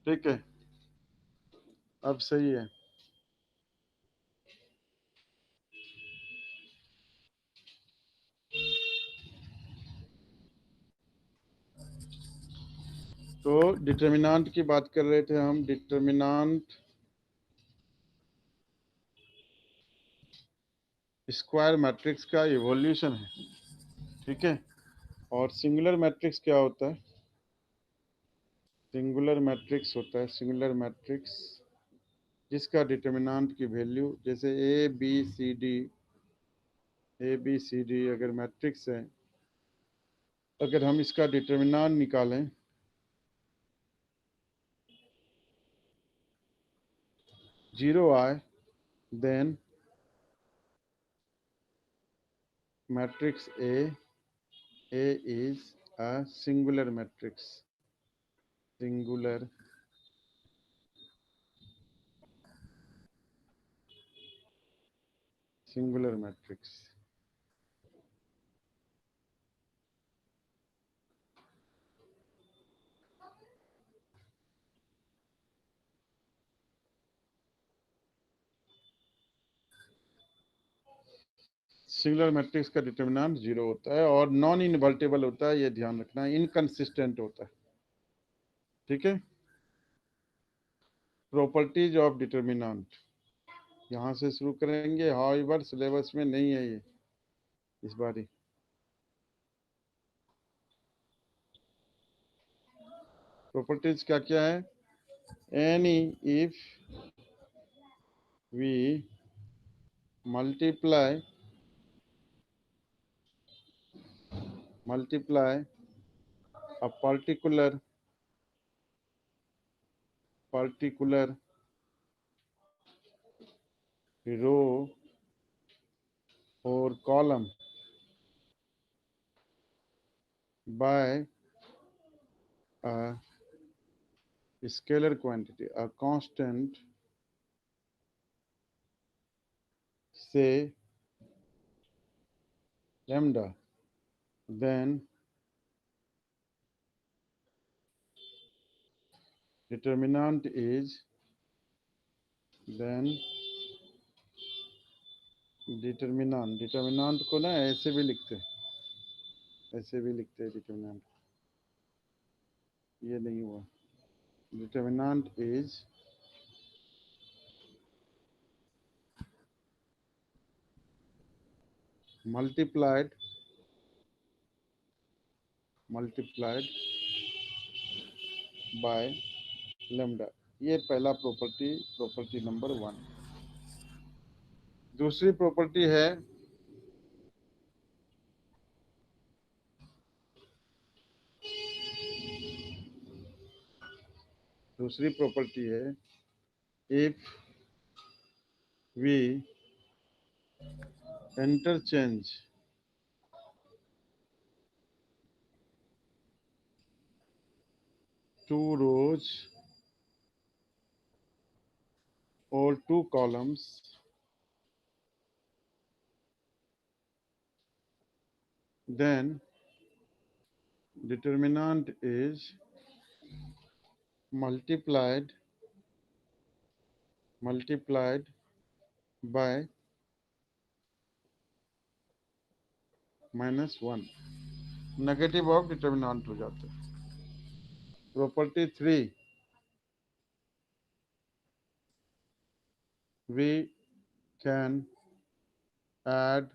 ठीक है, अब सही है। तो डिटर्मिनांट की बात कर रहे थे हम। डिटर्मिनांट स्क्वायर मैट्रिक्स का इवोल्यूशन है, ठीक है। और सिंगुलर मैट्रिक्स क्या होता है? सिंगुलर मैट्रिक्स होता है, सिंगुलर मैट्रिक्स जिसका डिटर्मिनेंट की वैल्यू, जैसे ए बी सी डी अगर मैट्रिक्स है, अगर हम इसका डिटर्मिनेंट निकालें, जीरो आए, then matrix A is a singular matrix, singular singular matrix. Singular matrix का डिटर्मिनेंट जीरो होता है और नॉन इनवर्टेबल होता है, ये ध्यान रखना, इनकंसिस्टेंट होता है, ठीक है। प्रॉपर्टीज ऑफ डिटर्मिनेंट यहाँ से शुरू करेंगे, हाउएवर सिलेबस में नहीं है ये इस बारी। प्रॉपर्टीज क्या क्या है? Any if we multiply a particular row or column by a scalar quantity, a constant, say lambda, then determinant is, then determinant को ना ऐसे भी लिखते हैं, ऐसे भी लिखते हैं डिटर्मिनेंट, ये नहीं हुआ। Determinant is multiplied by lambda. ये पहला प्रॉपर्टी नंबर 1। दूसरी प्रॉपर्टी है if we interchange two rows or two columns, then determinant is multiplied by -1, negative of determinant हो जाता है। Property 3, we can add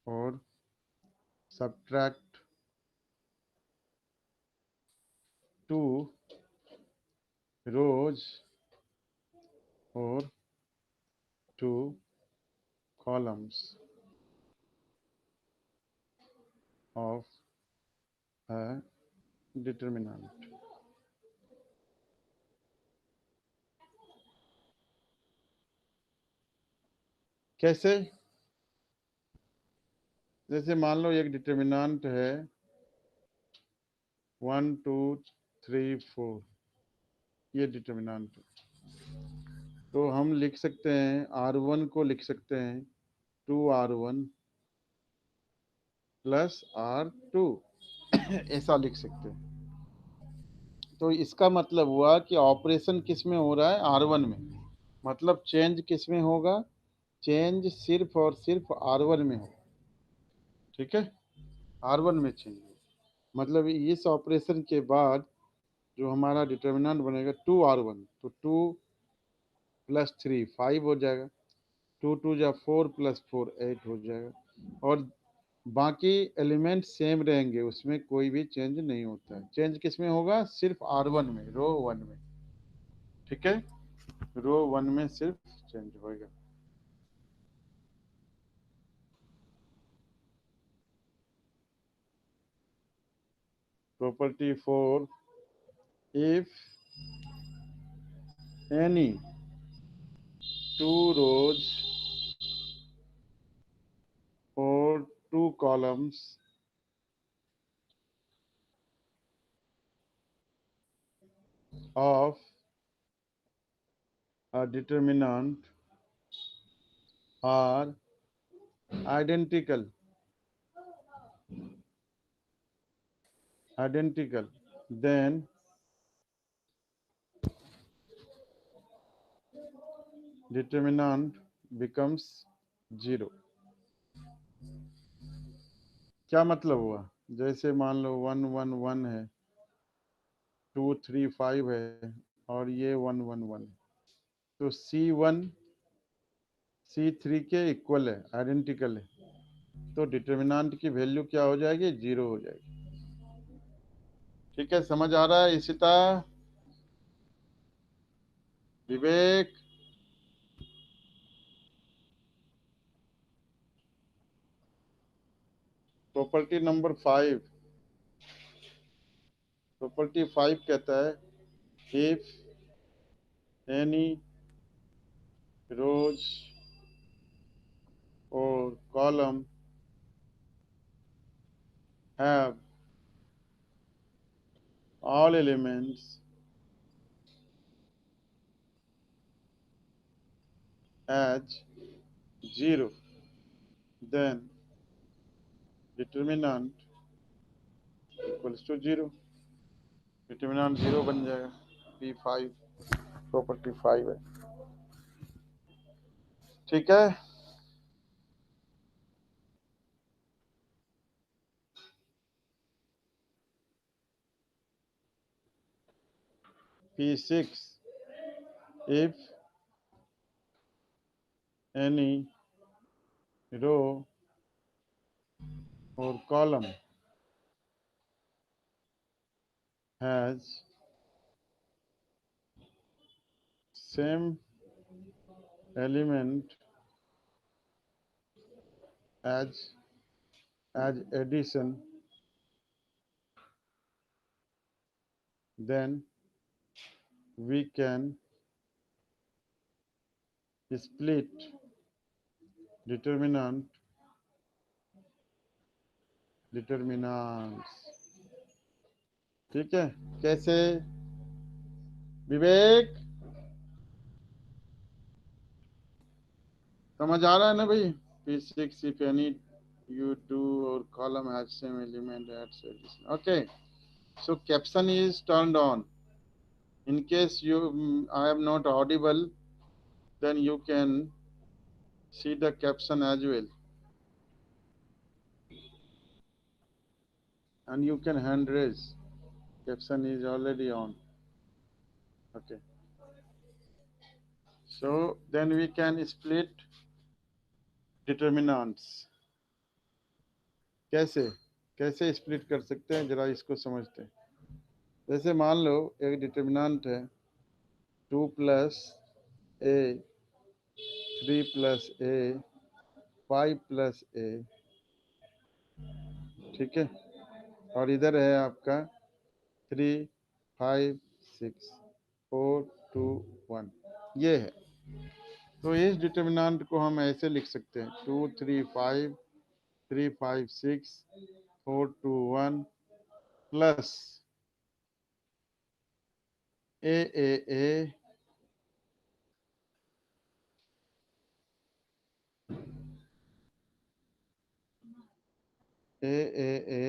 or subtract two rows or two columns of a determinant। कैसे? जैसे मान लो एक determinant है 1 2 3 4, ये determinant है, तो हम लिख सकते हैं R1 को लिख सकते हैं 2R1 प्लस R2 ऐसा लिख सकते हैं, तो इसका मतलब हुआ कि ऑपरेशन किस में हो रहा है, R1 में। मतलब चेंज किस में होगा, चेंज सिर्फ और सिर्फ R1 में होगा। ठीक है, R1 में चेंज होगा। मतलब इस ऑपरेशन के बाद जो हमारा डिटर्मिनेंट बनेगा 2R1, तो 2 + 3 5 हो जाएगा, 2 × 2 = 4 + 4 8 हो जाएगा। और बाकी एलिमेंट सेम रहेंगे, उसमें कोई भी चेंज नहीं होता है। चेंज किस में होगा, सिर्फ R1 में, रो 1 में। ठीक है, रो 1 में सिर्फ चेंज होएगा। Property 4, if any two rows or two columns of a determinant are identical, then determinant becomes 0। क्या मतलब हुआ, जैसे मान लो 1 1 1 है, 2 3 5 है, और ये 1 1 1 है, तो C1 C3 के इक्वल है, आइडेंटिकल है, तो डिटर्मिनेंट की वैल्यू क्या हो जाएगी, 0 हो जाएगी। ठीक है, समझ आ रहा है इशिता, विवेक? प्रॉपर्टी नंबर 5, प्रॉपर्टी 5 कहता है, इफ एनी रोज और column have all elements as 0, then determinant equals to 0। Determinant 0 बन जाएगा। P5 प्रॉपर्टी 5 है। ठीक है, P6, if any row or column has same element as addition, then we can split determinants। ठीक है, कैसे, विवेक? समझ आ रहा है ना भाई? P6, if any you do or column has same element as addition। Okay, so caption is turned on. In case I am not audible, then you can see the caption as well, and you can hand raise. Caption is already on. Okay, so then we can split determinants। कैसे, कैसे split कर सकते हैं, जरा इसको समझते हैं। जैसे मान लो एक डिटर्मिनेंट है 2 + a, 3 + a, 5 + a। ठीक है, और इधर है आपका 3 5 6 4 2 1, ये है। तो इस डिटर्मिनेंट को हम ऐसे लिख सकते हैं 2 3 5 3 5 6 4 2 1 plus a a a a a a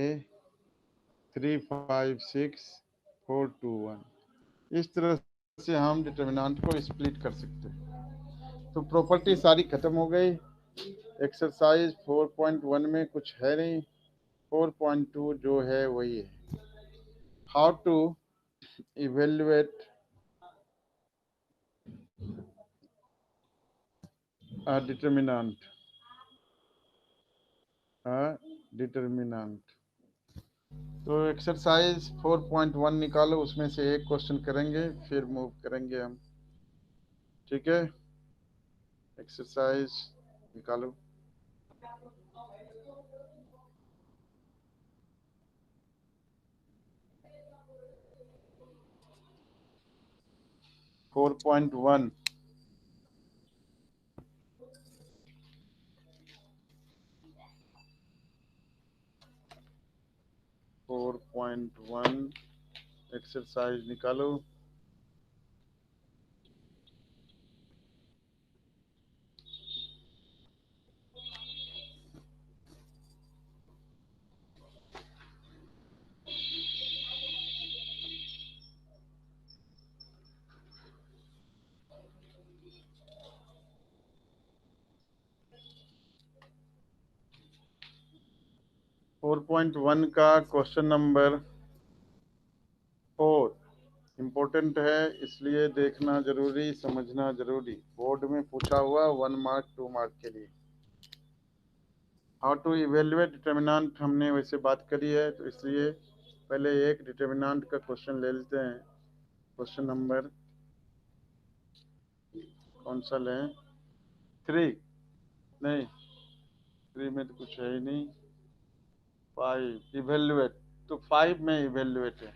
3 5 6 4 2 1। इस तरह से हम डिटर्मिनेंट को स्प्लिट कर सकते हैं। तो प्रॉपर्टी सारी खत्म हो गई। एक्सरसाइज 4.1 में कुछ है नहीं, 4.2 जो है वही है। How to evaluate a determinant, determinant. तो एक्सरसाइज 4.1 निकालो, उसमें से एक क्वेश्चन करेंगे फिर मूव करेंगे हम। ठीक है, एक्सरसाइज निकालो। Four point one. 4.1 एक्सरसाइज निकालो। 4.1 का क्वेश्चन नंबर 4 इम्पोर्टेंट है, इसलिए देखना जरूरी, समझना जरूरी। बोर्ड में पूछा हुआ 1 मार्क 2 मार्क के लिए। हाउ टू इवेल्युएट डिटर्मिनेंट हमने वैसे बात करी है, तो इसलिए पहले एक डिटर्मिनेंट का क्वेश्चन ले लेते हैं। क्वेश्चन नंबर कौन सा लें? 3 नहीं, 3 में तो कुछ है ही नहीं। 5 इवेल्युएट, तो 5 में इवेल्युएट है।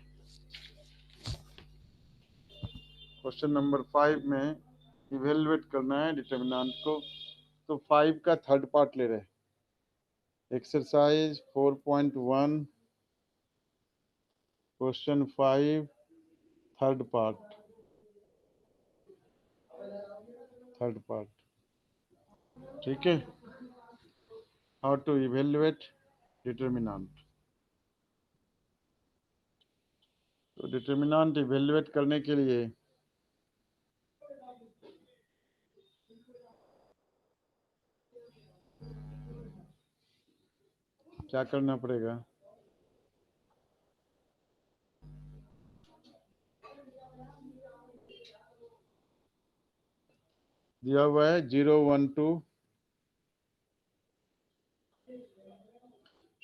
क्वेश्चन नंबर 5 में इवेल्युएट करना है डिटर्मिनेंट को, तो 5 का थर्ड पार्ट ले रहे हैं। Exercise 4.1 question 5 third part, third part. ठीक है, हाउ टू इवेल्युएट डिटर्मिनेंट। तो डिटर्मिनेंट इवेल्युएट करने के लिए क्या करना पड़ेगा? दिया हुआ है 0 1 2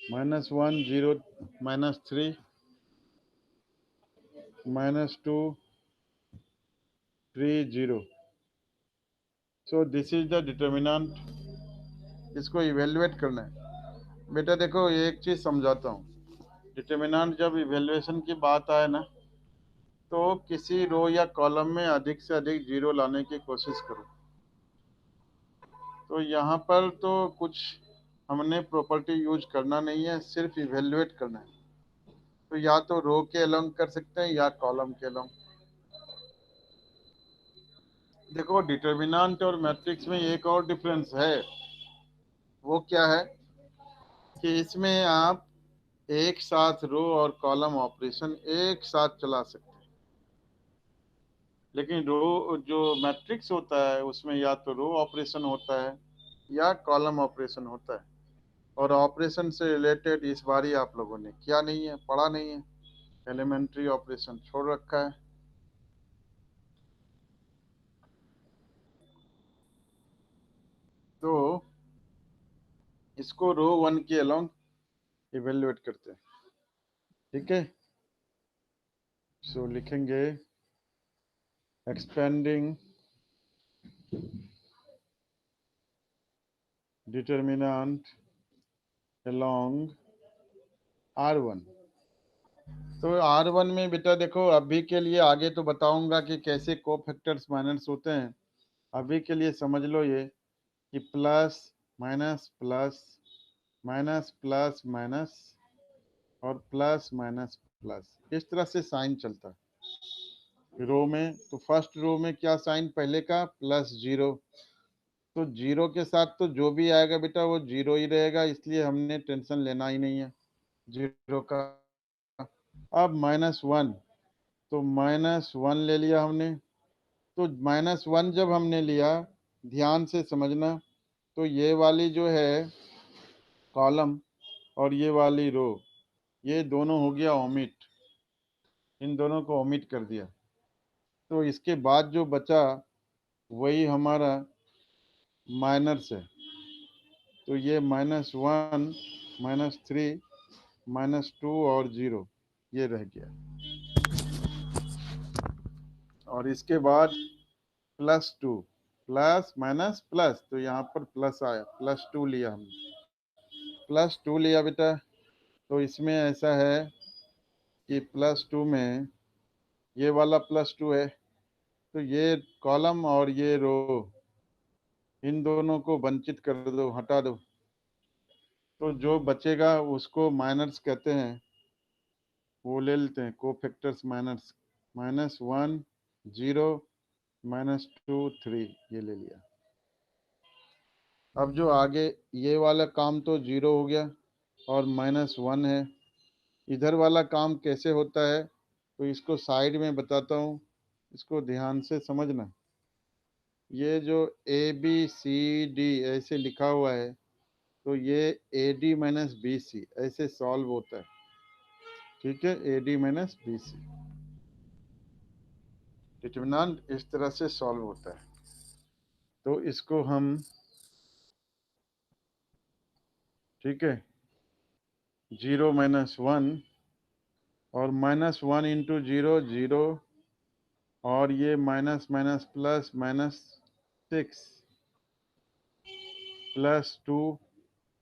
-1 0 -3 -2 3 0। So this is the determinant. इसको इवेल्युएट करना है। बेटा देखो, एक चीज समझाता हूँ। डिटर्मिनेंट जब इवेल्युएशन की बात आए ना, तो किसी रो या कॉलम में अधिक से अधिक जीरो लाने की कोशिश करो। तो यहाँ पर तो कुछ हमने प्रॉपर्टी यूज करना नहीं है, सिर्फ इवेल्युएट करना है। तो या तो रो के अलोंग कर सकते हैं या कॉलम के अलोंग। देखो, डिटर्मिनेंट और मैट्रिक्स में एक और डिफरेंस है। वो क्या है कि इसमें आप एक साथ रो और कॉलम ऑपरेशन एक साथ चला सकते हैं, लेकिन रो जो मैट्रिक्स होता है उसमें या तो रो ऑपरेशन होता है या कॉलम ऑपरेशन होता है। और ऑपरेशन से रिलेटेड इस बार ही आप लोगों ने किया नहीं है, पढ़ा नहीं है, एलिमेंट्री ऑपरेशन छोड़ रखा है। तो इसको रो 1 के अलोंग इवेल्युएट करते हैं। ठीक है, सो लिखेंगे एक्सपेंडिंग डिटर्मिनेंट अलोंग R1। तो R1 में बेटा देखो, अभी के लिए, आगे तो बताऊंगा कि कैसे कोफैक्टर्स माइनस होते हैं। अभी के लिए समझ लो ये कि plus minus plus minus plus minus और प्लस माइनस प्लस, इस तरह से साइन चलता है रो में। तो फर्स्ट रो में क्या साइन पहले का? +0। तो जीरो के साथ तो जो भी आएगा बेटा वो जीरो ही रहेगा, इसलिए हमने टेंशन लेना ही नहीं है जीरो का। अब -1, तो -1 ले लिया हमने। तो -1 जब हमने लिया, ध्यान से समझना, तो ये वाली जो है कॉलम और ये वाली रो, ये दोनों हो गया ओमिट, इन दोनों को ओमिट कर दिया। तो इसके बाद जो बचा वही हमारा माइनर्स है। तो ये -1, -3, -2 और 0 ये रह गया। और इसके बाद +2, प्लस माइनस प्लस, तो यहाँ पर प्लस आया, +2 लिया हमने, +2 लिया बेटा। तो इसमें ऐसा है कि +2 में ये वाला +2 है, तो ये कॉलम और ये रो, इन दोनों को वंचित कर दो, हटा दो। तो जो बचेगा उसको माइनर्स कहते हैं, वो ले लेते हैं कोफैक्टर्स माइनर्स, -1, 0, -2, 3 ये ले लिया। अब जो आगे ये वाला काम तो 0 हो गया और -1 है। इधर वाला काम कैसे होता है तो इसको साइड में बताता हूँ, इसको ध्यान से समझना। ये जो ABCD ऐसे लिखा हुआ है, तो ये AD-BC ऐसे सॉल्व होता है, ठीक है। AD-BC डिटरमिनेंट इस तरह से सॉल्व होता है। तो इसको हम, ठीक है, 0 -1 और -1 इंटू 0 0, और ये minus minus plus -6 +2,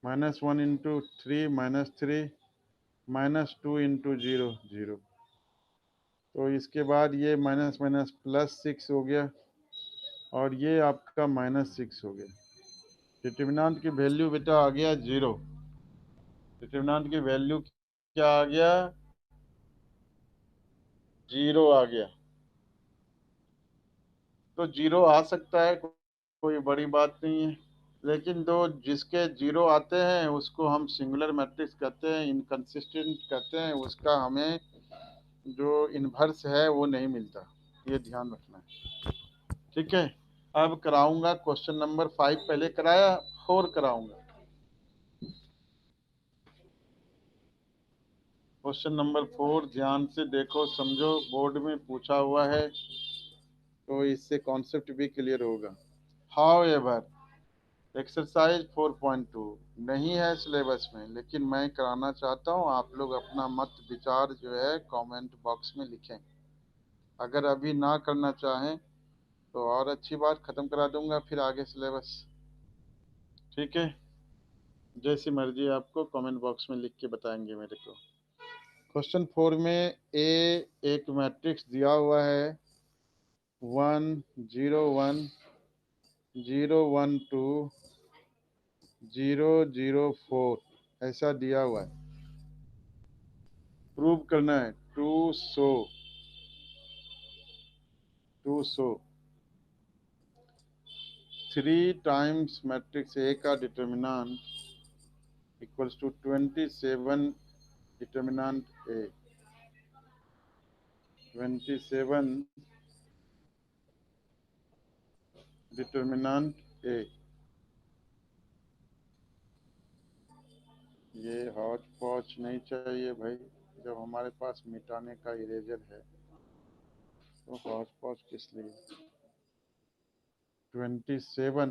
-1 into 3 -3, -2 into 0 0। तो इसके बाद ये माइनस माइनस +6 हो गया और ये आपका -6 हो गया। डिटरमिनेंट की वैल्यू बेटा आ गया 0। डिटरमिनेंट की वैल्यू क्या आ गया? 0 आ गया। तो 0 आ सकता है, कोई बड़ी बात नहीं है, लेकिन दो जिसके 0 आते हैं उसको हम सिंगुलर मैट्रिक्स कहते हैं, इनकंसिस्टेंट कहते हैं, उसका हमें जो इन्वर्स है वो नहीं मिलता, ये ध्यान रखना है, ठीक है। अब कराऊंगा क्वेश्चन नंबर 5, पहले कराया, 4 कराऊंगा। क्वेश्चन नंबर 4 ध्यान से देखो, समझो, बोर्ड में पूछा हुआ है तो इससे कॉन्सेप्ट भी क्लियर होगा। हाउ एवर एक्सरसाइज 4.2 नहीं है सिलेबस में, लेकिन मैं कराना चाहता हूँ। आप लोग अपना मत विचार जो है कमेंट बॉक्स में लिखें। अगर अभी ना करना चाहें तो और अच्छी बात, ख़त्म करा दूंगा फिर आगे सिलेबस, ठीक है। जैसी मर्जी आपको कमेंट बॉक्स में लिख के बताएंगे मेरे को। क्वेश्चन 4 में एक मैट्रिक्स दिया हुआ है, 1 0 1 0 1 2 0 0 4 ऐसा दिया हुआ है। प्रूव करना है, to so 3 times matrix A का determinant equals to 27 determinant A, 27 determinant A. ये हौच पौच नहीं चाहिए भाई, जब हमारे पास मिटाने का इरेजर है तो हौच पौच किस लिए? 27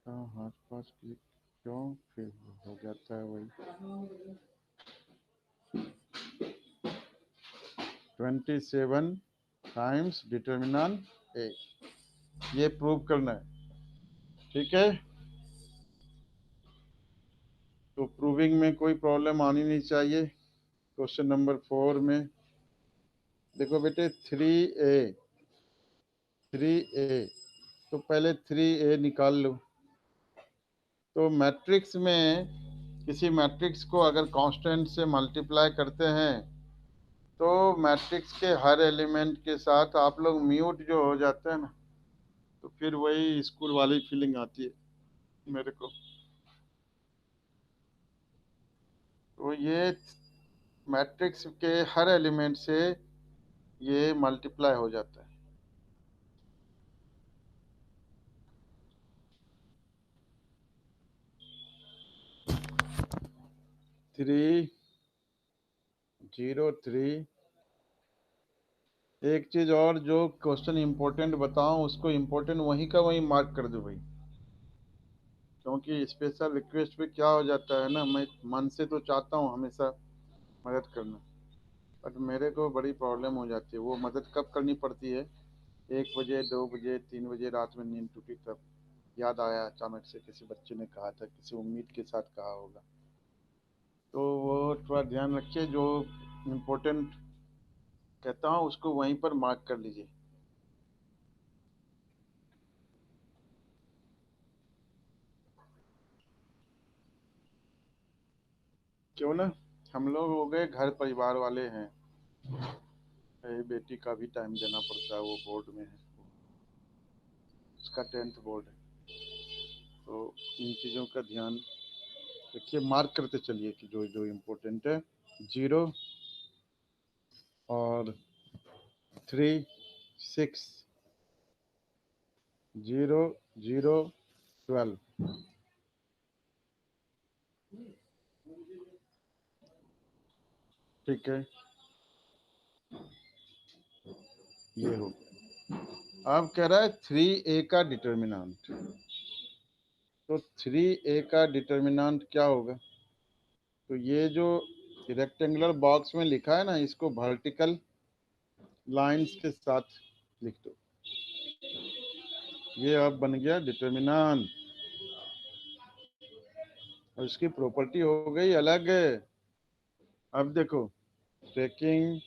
हौच पौच क्यों फिर हो जाता है वही। 27 टाइम्स डिटर्मिनेंट ए, ये प्रूव करना है, ठीक है। तो प्रूविंग में कोई प्रॉब्लम आनी नहीं चाहिए। क्वेश्चन नंबर 4 में देखो बेटे, 3a, तो पहले 3a निकाल लो। तो मैट्रिक्स में किसी मैट्रिक्स को अगर कांस्टेंट से मल्टीप्लाई करते हैं तो मैट्रिक्स के हर एलिमेंट के साथ आप लोग म्यूट जो हो जाते हैं ना, तो फिर वही स्कूल वाली फीलिंग आती है मेरे को। तो ये मैट्रिक्स के हर एलिमेंट से ये मल्टीप्लाई हो जाता है। थ्री 0 3। एक चीज और, जो क्वेश्चन इंपॉर्टेंट बताऊं उसको इंपॉर्टेंट वहीं का वहीं मार्क कर दो भाई, क्योंकि स्पेशल रिक्वेस्ट पे क्या हो जाता है ना, मैं मन से तो चाहता हूँ हमेशा मदद करना, बट मेरे को बड़ी प्रॉब्लम हो जाती है। वो मदद कब करनी पड़ती है, 1 बजे 2 बजे 3 बजे रात में नींद टूटी तब याद आया अचानक से, किसी बच्चे ने कहा था, किसी उम्मीद के साथ कहा होगा। तो वो थोड़ा ध्यान रखिए, जो इम्पोर्टेंट कहता हूँ उसको वहीं पर मार्क कर लीजिए। क्यों ना, हम लोग हो गए घर परिवार वाले हैं। बेटी का भी टाइम देना पड़ता है, वो बोर्ड में है, उसका 10th बोर्ड है। तो इन चीज़ों का ध्यान रखिए, मार्क करते चलिए कि जो जो इम्पोर्टेंट है। 0 और 3 6 0 0 12। ठीक है, ये हो। अब कह रहा है 3a का डिटर्मिनेंट। तो 3a का डिटर्मिनेंट क्या होगा? तो ये जो रेक्टेंगुलर बॉक्स में लिखा है ना, इसको वर्टिकल लाइंस के साथ लिख दो। ये अब बन गया डिटर्मिनेंट, और इसकी प्रॉपर्टी हो गई अलग। अब देखो, टेकिंग,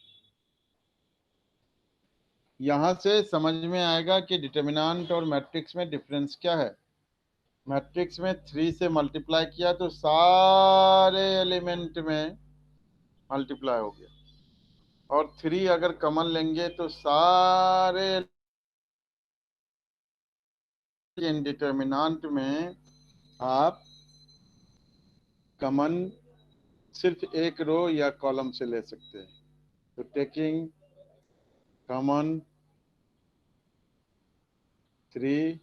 यहां से समझ में आएगा कि डिटर्मिनेंट और मैट्रिक्स में डिफरेंस क्या है। मैट्रिक्स में 3 से मल्टीप्लाई किया तो सारे एलिमेंट में मल्टीप्लाई हो गया, और 3 अगर कॉमन लेंगे तो सारे डिटर्मिनेंट में आप कॉमन सिर्फ एक रो या कॉलम से ले सकते हैं। तो taking common 3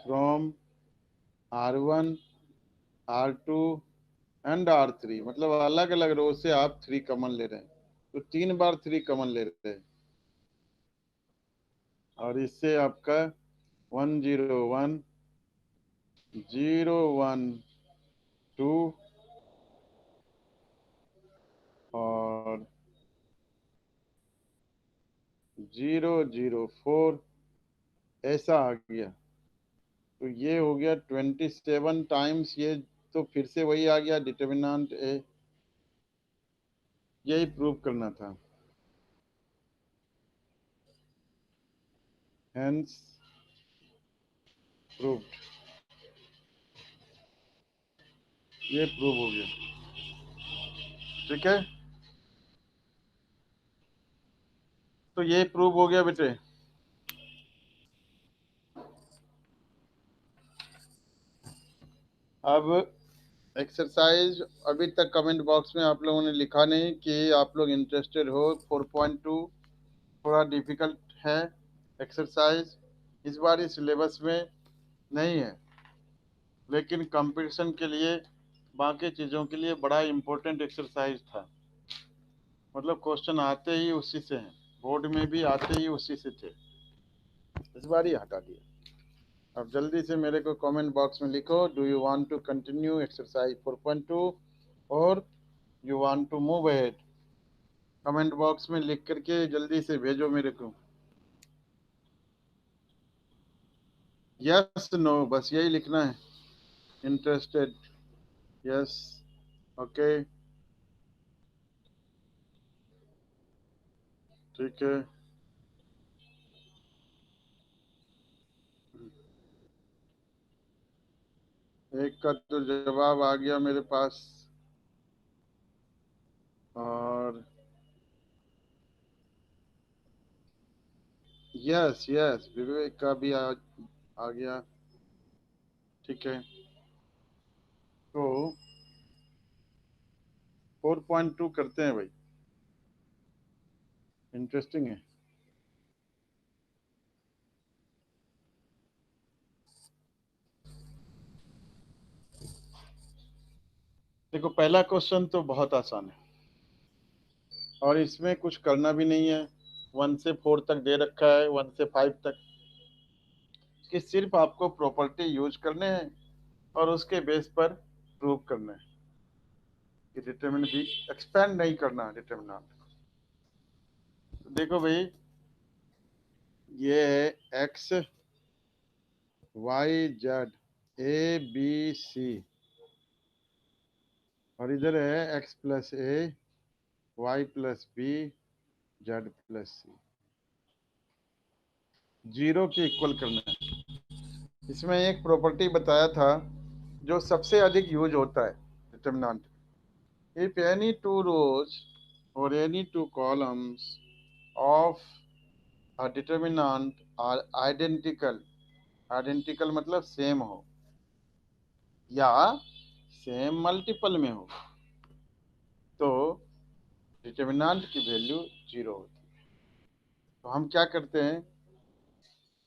from R1 R2 and R3, मतलब अलग अलग रो से आप 3 कॉमन ले रहे हैं, तो 3 बार 3 कॉमन ले रहे हैं, और इससे आपका 1 0 1 0 1 2 और 0 0 4 ऐसा आ गया। तो ये हो गया 27 टाइम्स ये। तो फिर से वही आ गया डिटर्मिनेंट ए, यही प्रूव करना था। हेंस प्रूव्ड, ये प्रूव हो गया। ठीक है, तो ये प्रूव हो गया बेटे। अब एक्सरसाइज, अभी तक कमेंट बॉक्स में आप लोगों ने लिखा नहीं कि आप लोग इंटरेस्टेड हो। 4.2 थोड़ा डिफिकल्ट है एक्सरसाइज, इस बार इस सिलेबस में नहीं है, लेकिन कंपटीशन के लिए, बाकी चीज़ों के लिए बड़ा इम्पोर्टेंट एक्सरसाइज था। मतलब क्वेश्चन आते ही उसी से हैं, बोर्ड में भी आते ही उसी से थे, इस बार ही हटा दिया। अब जल्दी से मेरे को कमेंट बॉक्स में लिखो, do you want to continue exercise 4.2 or you want to move ahead. Comment box में लिख करके जल्दी से भेजो मेरे को, यस नो, बस यही लिखना है। इंटरेस्टेड, यस, ओके, ठीक है। एक का तो जवाब आ गया मेरे पास, और यस यस, विवेक का भी आ गया। ठीक है, तो 4.2 करते हैं भाई, इंटरेस्टिंग है। देखो पहला क्वेश्चन तो बहुत आसान है और इसमें कुछ करना भी नहीं है। 1 से 4 तक दे रखा है, 1 से 5 तक, कि सिर्फ आपको प्रॉपर्टी यूज करने हैं और उसके बेस पर प्रूव करना है कि डिटर्मिनेंट भी एक्सपेंड नहीं करना है डिटर्मिनेंट। देखो भाई, ये है x y z a B c, और इधर है x plus a y plus b z plus c, zero के इक्वल करना है। इसमें एक प्रॉपर्टी बताया था जो सबसे अधिक यूज होता है determinant, if any two rows or any two columns of a determinant are identical, identical मतलब सेम हो या सेम मल्टीपल में हो, तो डिटर्मिनेंट की वैल्यू जीरो होती है। तो हम क्या करते हैं,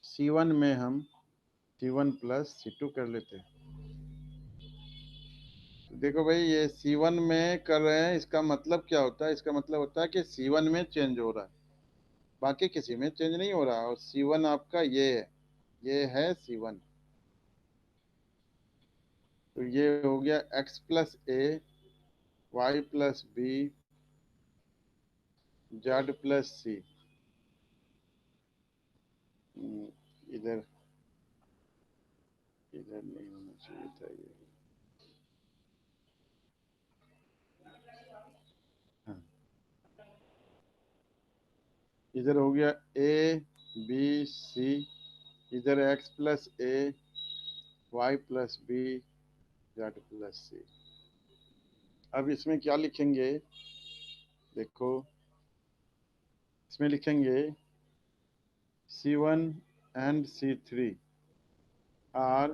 C1 में हम C1 प्लस C2 कर लेते हैं। तो देखो भाई, ये C1 में कर रहे हैं, इसका मतलब क्या होता है, इसका मतलब होता है कि C1 में चेंज हो रहा है, बाकी किसी में चेंज नहीं हो रहा। और C1 आपका ये है C1। तो ये हो गया x plus a y plus b z plus c. इधर इधर नहीं होना चाहिए था ये। हाँ, इधर हो गया ए बी सी, इधर x plus a y plus b z plus c. अब इसमें क्या लिखेंगे, देखो इसमें लिखेंगे C1 and C3 are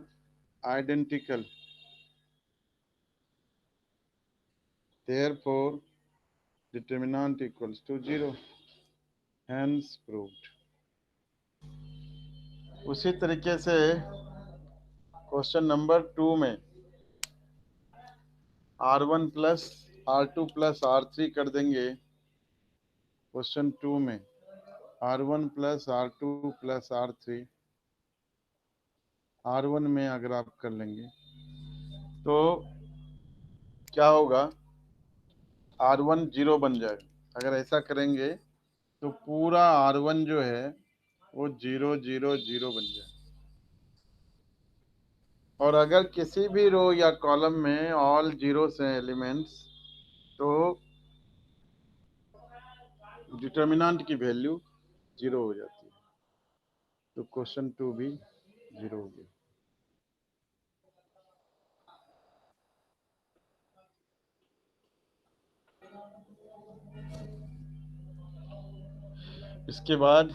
identical, therefore determinant equals to 0, hence proved। उसी तरीके से क्वेश्चन नंबर 2 में R1 plus R2 plus R3 कर देंगे। क्वेश्चन 2 में R1 plus R2 plus R3, R1 में अगर आप कर लेंगे तो क्या होगा, R1 जीरो बन जाएगा। अगर ऐसा करेंगे तो पूरा R1 जो है वो 0 0 0 बन जाए। और अगर किसी भी रो या कॉलम में ऑल जीरोस हैं एलिमेंट्स, तो डिटर्मिनेंट की वैल्यू जीरो हो जाती है। तो क्वेश्चन 2 भी जीरो हो गया। इसके बाद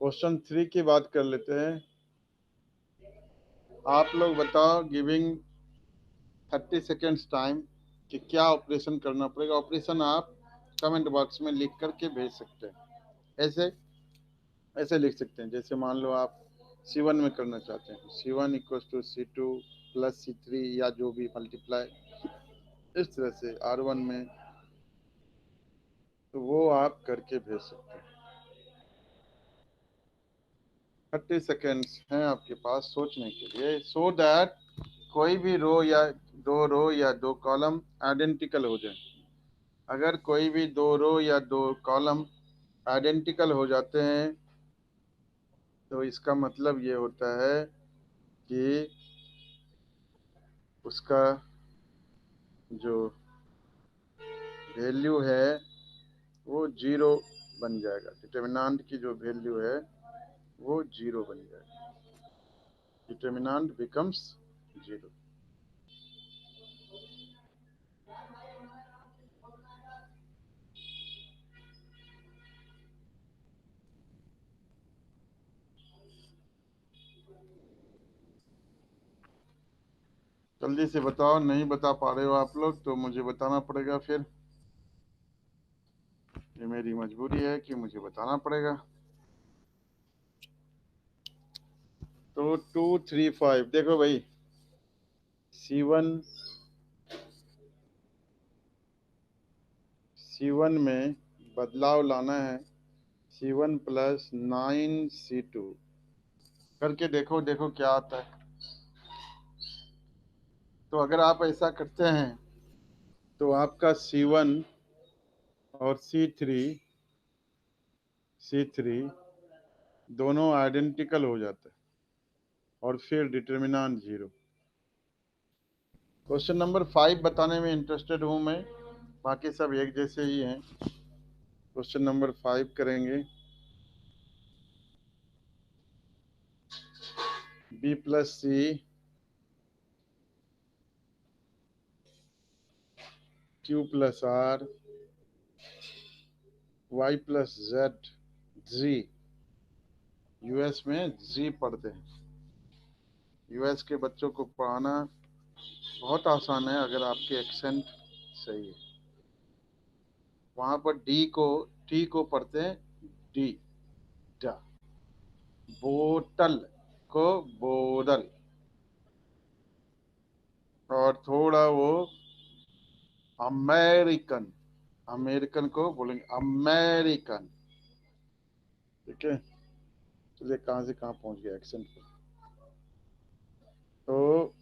क्वेश्चन 3 की बात कर लेते हैं। आप लोग बताओ, गिविंग 30 सेकेंड्स टाइम, कि क्या ऑपरेशन करना पड़ेगा। ऑपरेशन आप कमेंट बॉक्स में लिख करके भेज सकते हैं। ऐसे ऐसे लिख सकते हैं, जैसे मान लो आप C1 में करना चाहते हैं, C1 equal to C2 plus C3 या जो भी मल्टीप्लाई, इस तरह से R1 में, तो वो आप करके भेज सकते हैं। 30 सेकेंड्स हैं आपके पास सोचने के लिए, सो दैट कोई भी रो या दो कॉलम आइडेंटिकल हो जाए। अगर कोई भी दो रो या दो कॉलम आइडेंटिकल हो जाते हैं तो इसका मतलब ये होता है कि उसका जो वैल्यू है वो जीरो बन जाएगा। डिटर्मिनेंट की जो वैल्यू है वो जीरो बन जाएगा। Determinant becomes zero. जल्दी से बताओ, नहीं बता पा रहे हो आप लोग तो मुझे बताना पड़ेगा फिर। ये मेरी मजबूरी है कि मुझे बताना पड़ेगा। तो 2 3 5 देखो भाई, C1 C1 में बदलाव लाना है। C1 प्लस 9C2 करके देखो, देखो क्या आता है। तो अगर आप ऐसा करते हैं तो आपका C1 और C3 दोनों आइडेंटिकल हो जाते हैं और फिर डिटर्मिनेंट 0। क्वेश्चन नंबर 5 बताने में इंटरेस्टेड हूं मैं, बाकी सब एक जैसे ही हैं। क्वेश्चन नंबर 5 करेंगे। B plus C, Q plus R, Y plus Z, G. US में जी पढ़ते हैं। यूएस के बच्चों को पढ़ाना बहुत आसान है अगर आपके एक्सेंट सही है। वहां पर टी को पढ़ते हैं डी, डा। बोतल को बोतल, और थोड़ा वो अमेरिकन, अमेरिकन को बोलेंगे अमेरिकन। ठीक है, चलिए कहाँ से कहाँ पहुंच गया एक्सेंट पे। तो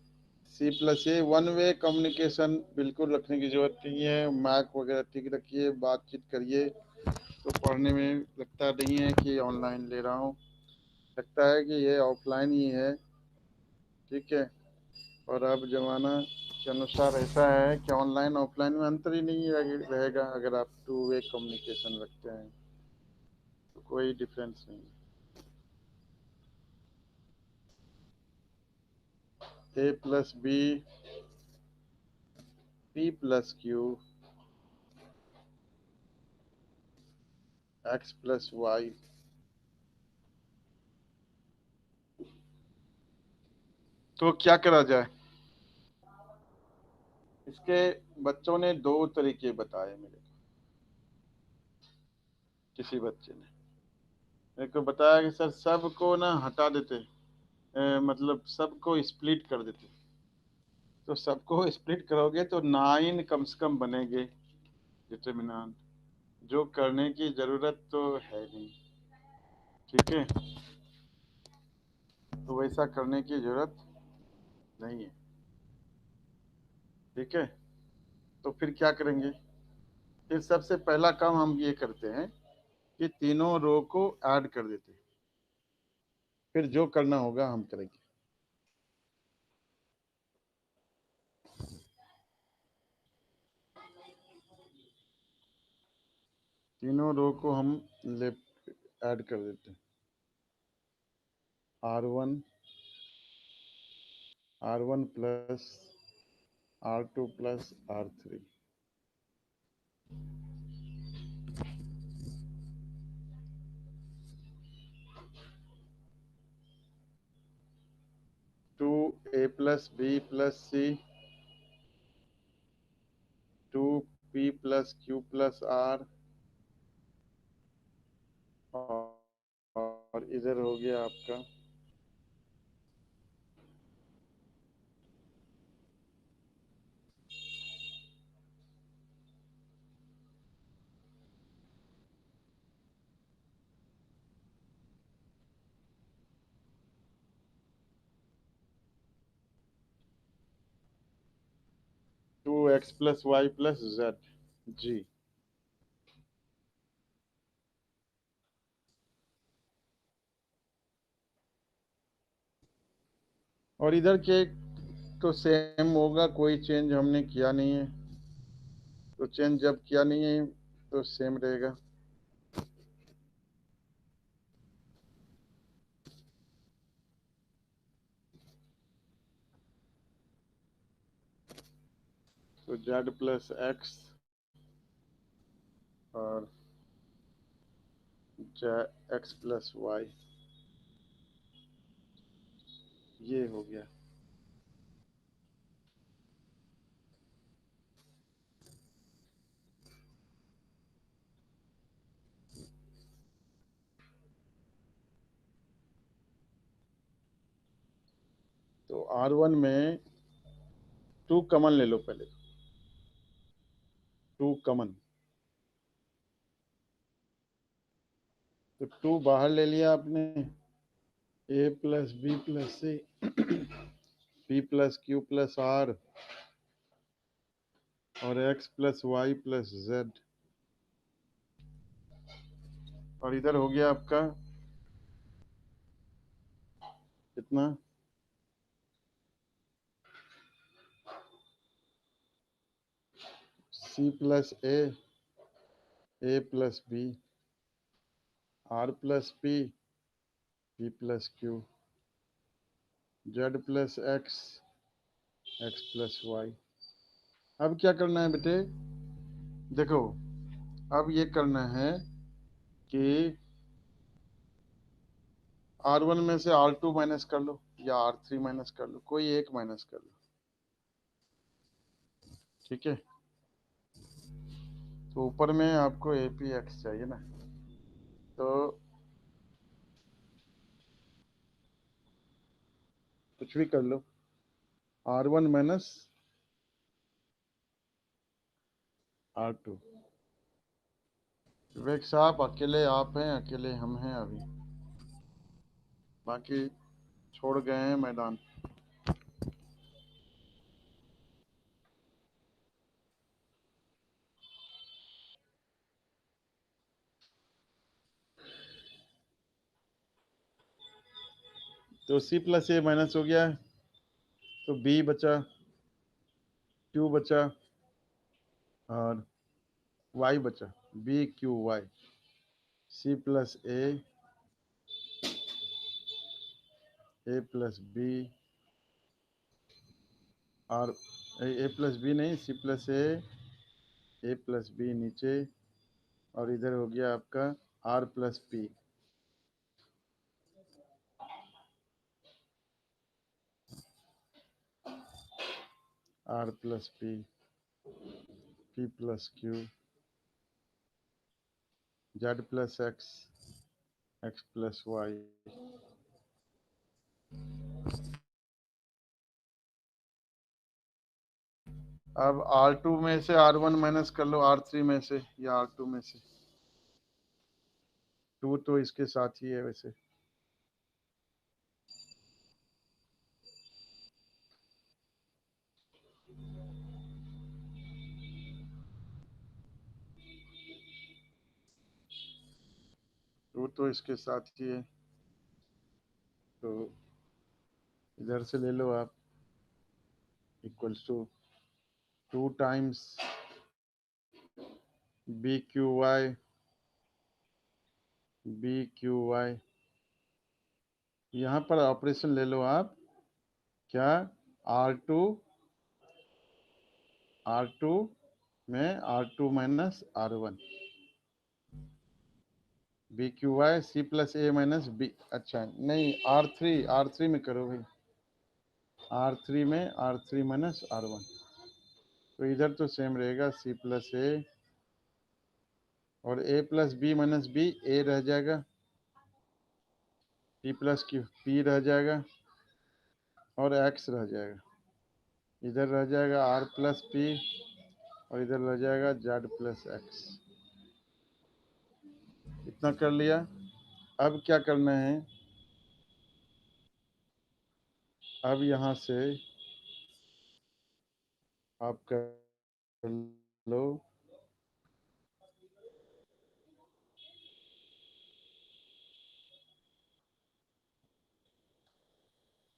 सी प्लस ए वन वे कम्युनिकेशन बिल्कुल रखने की जरूरत नहीं है। मैक वगैरह ठीक रखिए, बातचीत करिए। तो पढ़ने में लगता नहीं है कि ऑनलाइन ले रहा हूँ, लगता है कि ये ऑफलाइन ही है। ठीक है, और अब जमाना के अनुसार ऐसा है कि ऑनलाइन ऑफलाइन में अंतर ही नहीं रहेगा। अगर आप टू वे कम्युनिकेशन रखते हैं तो कोई डिफरेंस नहीं। A plus b, p plus q, x plus y. तो क्या करा जाए? इसके बच्चों ने दो तरीके बताए मेरे को। किसी बच्चे ने मेरे को बताया कि सर सबको ना हटा देते, मतलब सबको स्प्लिट कर देते। तो सबको स्प्लिट करोगे तो 9 कम से कम बनेंगे डिटर्मिनेंट, जो करने की जरूरत तो है नहीं। ठीक है, तो वैसा करने की जरूरत नहीं है। ठीक है, तो फिर क्या करेंगे? फिर सबसे पहला काम हम ये करते हैं कि तीनों रो को ऐड कर देते हैं, फिर जो करना होगा हम करेंगे। तीनों रो को हम लेफ्ट ऐड कर देते हैं। R1 R1 plus R2 plus R3। 2A plus B plus c, 2P plus Q plus are, और इधर हो गया आपका 2x plus Y plus Z, जी। और इधर के तो सेम होगा, कोई चेंज हमने किया नहीं है। तो चेंज जब किया नहीं है तो सेम रहेगा। तो जेड प्लस एक्स और एक्स प्लस वाई, ये हो गया। तो R1 में 2 कॉमन ले लो पहले, 2 कॉमन। तो 2 बाहर ले लिया आपने, a plus B plus C p plus Q plus are और x plus Y plus Z. और इधर हो गया आपका कितना, c plus a plus B, R plus P, p plus Q, Z plus X, X plus Y. अब क्या करना है बेटे, देखो अब ये करना है कि R1 में से R2 माइनस कर लो या R3 माइनस कर लो, कोई एक माइनस कर लो, ठीक है। तो ऊपर में आपको APX चाहिए ना, तो कुछ भी कर लो, R1 माइनस R2। विवेक साहब अकेले आप हैं, अकेले हम हैं अभी, बाकी छोड़ गए हैं मैदान। तो C प्लस ए माइनस हो गया, तो B बचा, Q बचा और Y बचा, BQY। C plus A plus B और A प्लस बी नहीं, C plus A plus B नीचे, और इधर हो गया आपका R plus P. R plus P, P plus Q, Z plus X, X plus Y. अब R2 में से R1 माइनस कर लो, R3 में से या R2 में से। 2 तो इसके साथ ही है वैसे। टू तो इसके साथ ही है, तो इधर से ले लो आप, equals to 2 times B Q Y. यहाँ पर ऑपरेशन ले लो आप, क्या, R2 में R2 minus R1, BQY C plus A minus B, अच्छा नहीं, R3 में करो भाई, R3 में R3 माइनस R1। तो इधर तो सेम रहेगा, C प्लस A और A प्लस बी माइनस बी, A रह जाएगा, P प्लस क्यू P रह जाएगा और X रह जाएगा। इधर रह जाएगा R प्लस P और इधर रह जाएगा Z प्लस X। इतना कर लिया। अब क्या करना है, अब यहाँ से आप कर लो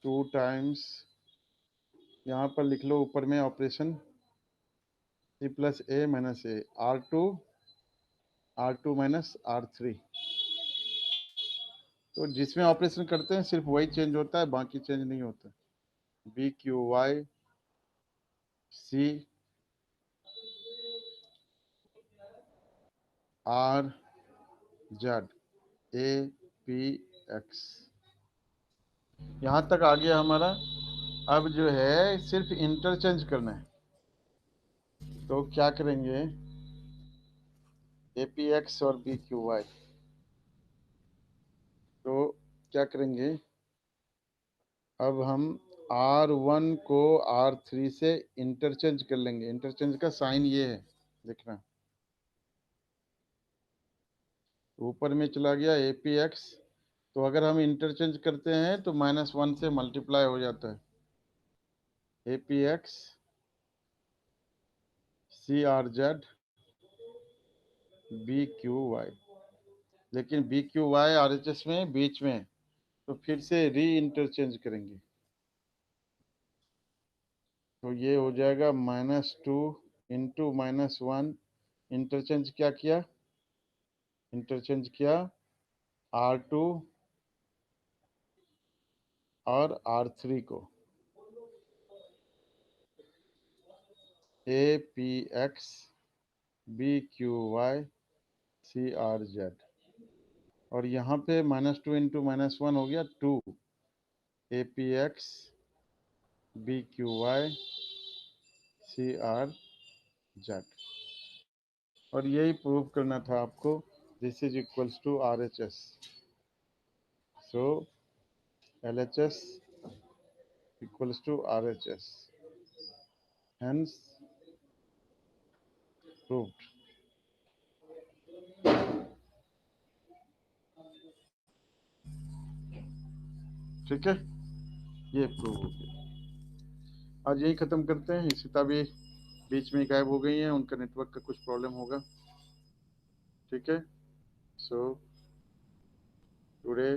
2 टाइम्स, यहाँ पर लिख लो ऊपर में operation C plus A minus A, R2 minus R3। तो जिसमें ऑपरेशन करते हैं सिर्फ वही चेंज होता है, बाकी चेंज नहीं होता। BQY C RZ APX। यहाँ तक आ गया हमारा। अब जो है सिर्फ इंटरचेंज करना है, तो क्या करेंगे, APX और BQY, तो क्या करेंगे, अब हम R1 को R3 से इंटरचेंज कर लेंगे। इंटरचेंज का साइन ये है, देखना ऊपर में चला गया APX। तो अगर हम इंटरचेंज करते हैं तो -1 से मल्टीप्लाई हो जाता है। APX CRZ BQY, लेकिन BQY RHS में बीच में है, तो फिर से री इंटरचेंज करेंगे। तो ये हो जाएगा -2 इंटू -1। इंटरचेंज क्या किया, इंटरचेंज किया R2 और R3 को। APX BQY CRZ, और यहाँ पे -2 इंटू -1 हो गया 2 APX BQY CRZ। और यही प्रूव करना था आपको, this is equals to RHS। सो LHS equals to RHS, hence proved। ठीक है, ये प्रूव हो गया। आज यही खत्म करते हैं। इशिता भी बीच में गायब हो गई हैं, उनका नेटवर्क का कुछ प्रॉब्लम होगा। ठीक है, सो टुडे